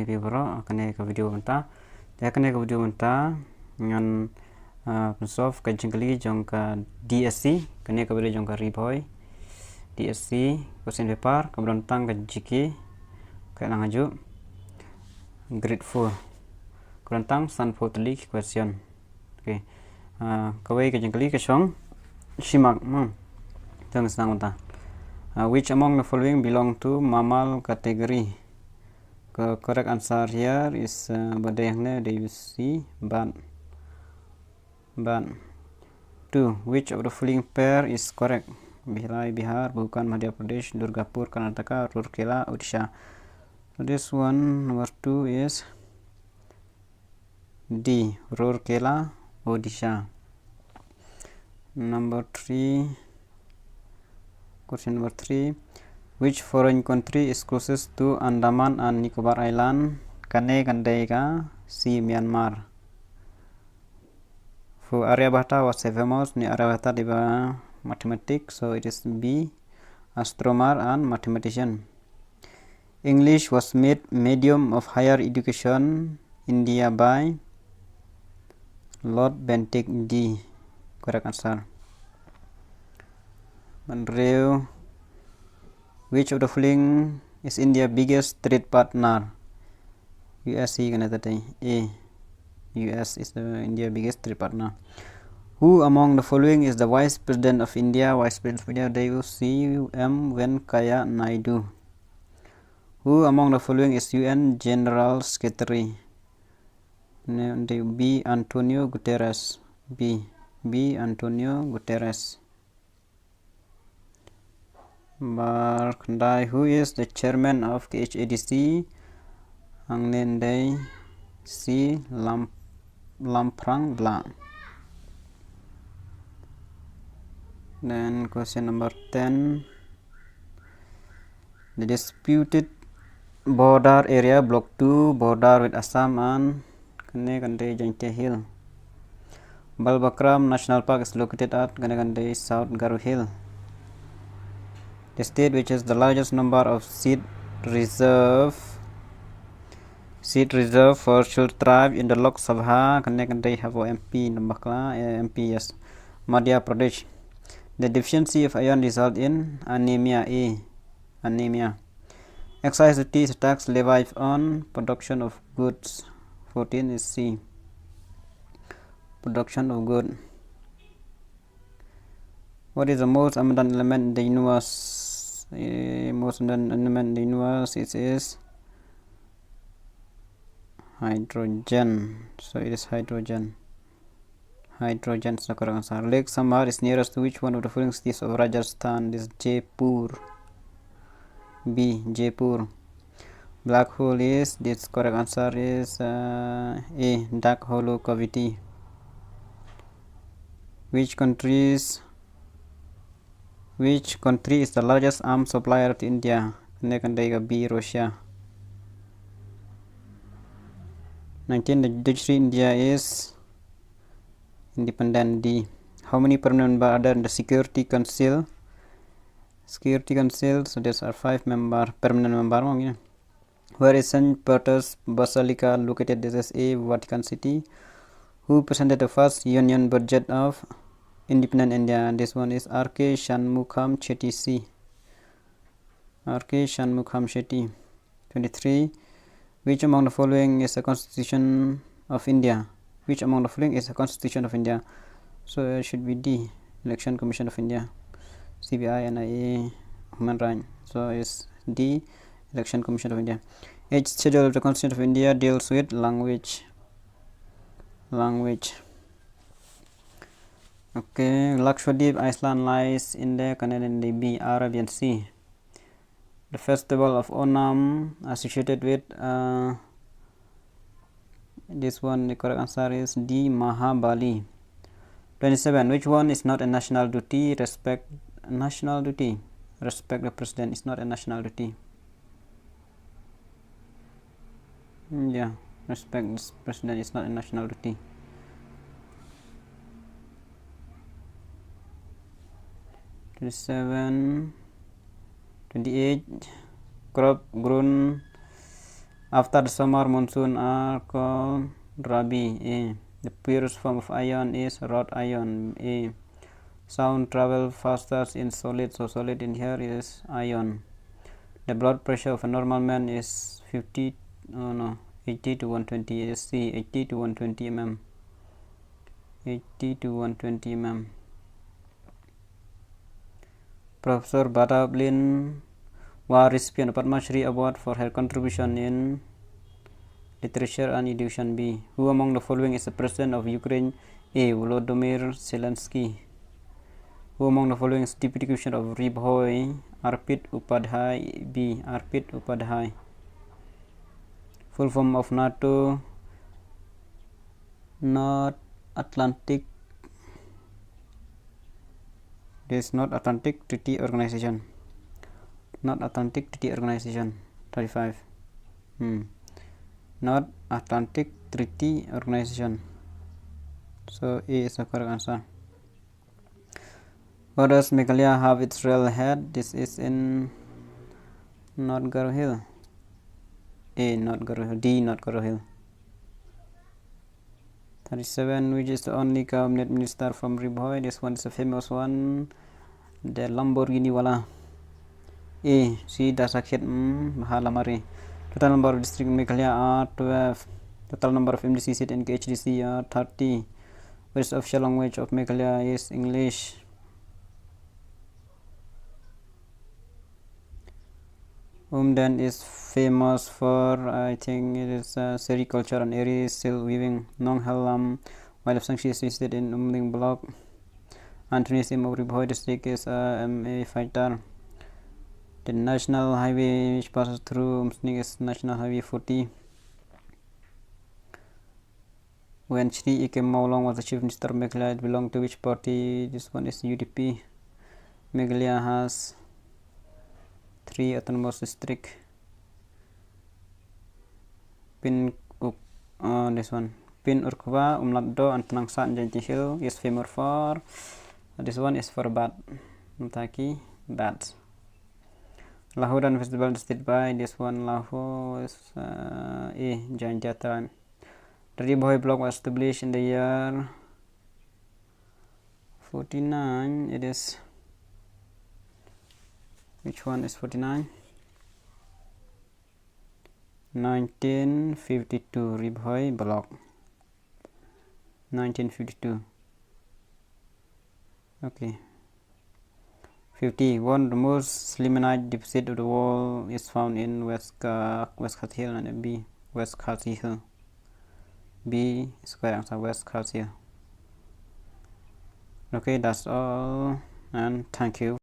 kani bibro kani ka video menta ya kani ka video menta ngan pensof ka jingli jong ka DSC kani ka video jong ka Ribhoi DSC questionpaper kemudian tang ka jiki ka langaju grade 4 kemudian tang somved question. Okay, kawai ka jingli ka song simak tang sang menta. Which among the following belong to mammal category? The correct answer here is DSC, but 2. Which of the following pair is correct? Bihar, Bhutan, Madhya Pradesh, Durgapur, Karnataka, Rourkela, Odisha. So this one, number 2 is D, Rourkela, Odisha. Question number 3. Which foreign country is closest to Andaman and Nicobar Island? Kane Kandega, C. Myanmar. For Aryabhata was famous ni Aryabhata diba mathematics, so it is B. Astronomer and mathematician. English was made medium of higher education India by Lord Bentinck, D. Correct answer. Manreu. Which of the following is India's biggest trade partner? USC A. US is India's biggest trade partner. Who among the following is the Vice President of India? Vice President of India C. M. Venkaiah Naidu. Who among the following is UN General Secretary? B. Antonio Guterres. B. Antonio Guterres. Barkandai. Who is the chairman of KHADC? Anglendai C. Lamprang Bla. Then question number 10. The disputed border area block 2 border with Assam and Kanekande Jainte Hill. Balbakram National Park is located at Kanekande South Garu Hill. The state which has the largest number of seat reserve for Shul tribe in the Lok Sabha Kanekande have MP Nambakla MP yes. Madhya Pradesh. The deficiency of iron result in anemia A. Anemia. Excise duty is tax levied on production of goods. 14 is C. Production of goods. What is the most abundant element in the universe? Most abundant element in the universe is hydrogen. So it is hydrogen. Hydrogen is the correct answer. Lake Samar is nearest to which one of the following cities of Rajasthan? This is Jaipur. B. Jaipur. Black hole is, this correct answer is A. Dark hollow cavity. Which country is the largest arms supplier to India? B. Russia. 19. The judiciary India is independent. D. How many permanent members are there in the Security Council? So there are 5 permanent members. Where is St. Peter's Basilica located? This is A. Vatican City. Who presented the first union budget of independent India? This one is R.K. Shanmukham Chetty C. R.K. Shanmukham Chetty. 23. Which among the following is the Constitution of India? Which among the following is the Constitution of India? So it should be D. Election Commission of India. CBI, NIA, Human Rights. So it's D. Election Commission of India. Each schedule of the Constitution of India deals with language. Okay, Lakshadweep Iceland lies in the Canadian B. Arabian Sea. The festival of Onam associated with this one, the correct answer is D. Mahabali. 27. Which one is not a national duty? Respect the president is not a national duty. Yeah, respect the president is not a national duty. 27. 28. Crop grown After the summer monsoon are called Rabi. A. The purest form of iron is wrought iron. A. Sound travel faster in solid, so solid in here is iron. The blood pressure of a normal man is 80 to 120. Is C. 80 to 120 mm. 80 to 120 mm. Professor Bata Blin was recipient of Padma Shri Award for her contribution in literature and education. B. Who among the following is the president of Ukraine? A. Volodymyr Zelensky. Who among the following is deputy commissioner of Ribhoi? Arpit Upadhyay. B. Arpit Upadhyay. Full form of NATO: North Atlantic. This North Atlantic Treaty Organization. North Atlantic Treaty Organization. 35. North Atlantic Treaty Organization. So A is the correct answer. Where does Meghalaya have its real head? This is in North Garo Hill. A. North Garo Hill. D. North Garo Hill. 37. Which is the only cabinet minister from Ribhoi? This one is a famous one, the Lamborghini wala. A. C. Dasakhet Mahalamari. Total number of districts in Meghalaya are 12. Total number of MDC seats in KHDC are 30. Which is official language of Meghalaya is English. Umden is famous for, I think it is sericulture and area silk weaving. Nong Halam Wildlife Sanctuary is listed in Umling block. Anthony Sim of Ribhoi district is a MA fighter. The national highway which passes through Umsning is National Highway 40. When Shri Ikem Maulong was the chief minister of Meghalaya, it belonged to which party? This one is UDP. Meghalaya has 3 autonomous districts. Pin this one. Pin Urkwa, Umlatdo, and Tanangsat and Jainti Hill is famous for. This one is for bat. Mutaki, bats. Lahuran Festival listed by this one. Lahu is A. Jain Jatran. The Ribhoi block was established in the year 49. It is. Which one is 49? 1952. Ribhoi block. 1952. Okay. 51. The most limonite deposit of the world is found in West Khat Hill and B. West Khat Hill. B is correct answer. West Khat Hill. Okay, that's all, and thank you.